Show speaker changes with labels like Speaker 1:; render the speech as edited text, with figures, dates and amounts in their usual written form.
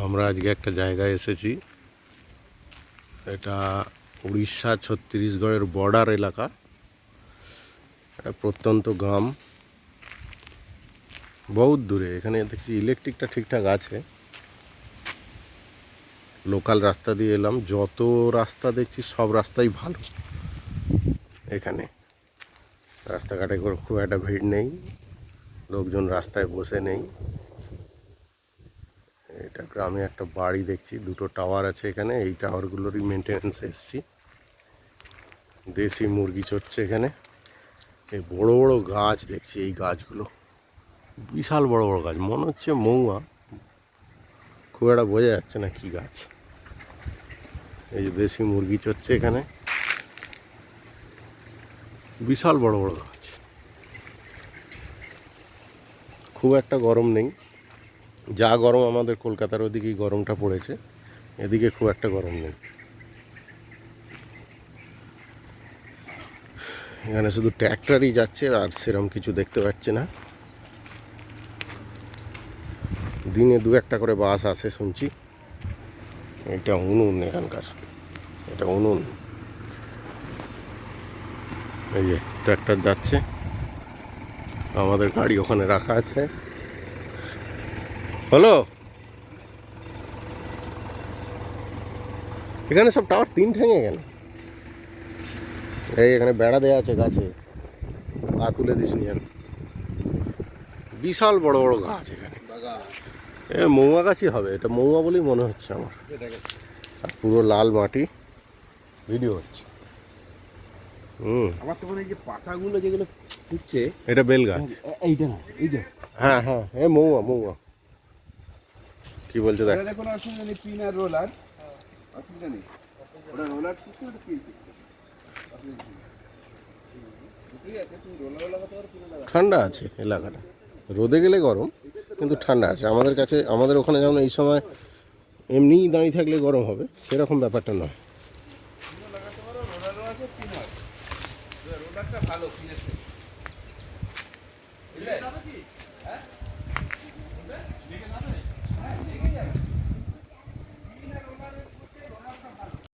Speaker 1: আমরা আজকে একটা জায়গায় এসেছি, এটা উড়িষ্যা ছত্তিশগড়ের বর্ডার এলাকা। এটা প্রত্যন্ত গ্রাম, বহুত দূরে। এখানে দেখছি ইলেকট্রিকটা ঠিকঠাক আছে। লোকাল রাস্তা দিয়ে এলাম, যত রাস্তা দেখছি সব রাস্তাই ভালো। এখানে রাস্তাঘাটে খুব একটা ভিড় নেই, লোকজন রাস্তায় বসে নেই। এটা গ্রামে একটা বাড়ি দেখছি, দুটো টাওয়ার আছে এখানে। এই টাওয়ারগুলোরই মেনটেন্যান্স এসছি। দেশি মুরগি চড়ছে এখানে। এই বড় বড় গাছ দেখছি, এই গাছগুলো বিশাল বড় বড় গাছ, মনে হচ্ছে মৌয়া, খুব একটা বোঝা যাচ্ছে না কি গাছ। এই যে দেশি মুরগি চড়ছে এখানে, বিশাল বড় বড় গাছ। খুব একটা গরম নেই, যা গরম আমাদের কলকাতার ওদিকেই গরমটা পড়েছে, এদিকে খুব একটা গরম নেই। এখানে শুধু ট্র্যাক্টরই যাচ্ছে, আর সেরকম কিছু দেখতে পাচ্ছি না। দিনে দু একটা করে বাস আসে শুনছি। এটা উনুন এখানকার, এটা উনুন। এই যে ট্র্যাক্টর যাচ্ছে, আমাদের গাড়ি ওখানে রাখা আছে। হলো, এখানে সব টাওয়ার তিন ঠেঙে গেল। এই এখানে বেড়া দেওয়া আছে গাছে, পা তুলে দিস নি। বিশাল বড় বড় গাছ এখানে, এ মৌয়া গাছই হবে, এটা মৌয়া বলেই মনে হচ্ছে আমার। আর পুরো লাল মাটি। ভিডিও হচ্ছে।
Speaker 2: আমার তো মনে হয় যে পাতাগুলো যেগুলো ফুটছে,
Speaker 1: এটা বেল গাছ।
Speaker 2: এইটা না, এই যে
Speaker 1: হ্যাঁ হ্যাঁ, এ মৌয়া মৌয়া। কি বলছে দেখ।
Speaker 2: ওটা কোনো অসুবিধা নেই, পিন আর রোলার অসুবিধা নেই। ওটা রোলার শিখছে, ওটা পিন শিখছে, ঠিক আছে। তুমি রোলার লাগাতে পারো, পিন লাগাতে।
Speaker 1: ঠান্ডা আছে এলাকাটা, রোদে গেলে গরম, কিন্তু ঠান্ডা আছে। আমাদের কাছে, আমাদের ওখানে যেমন এই সময় এমনিই দাঁড়িয়ে থাকলে গরম হবে, সেরকম ব্যাপারটা নয়।
Speaker 2: পিনও লাগাতে পারো, রোলারও আছে, পিন আছে। রোলারটা ভালো।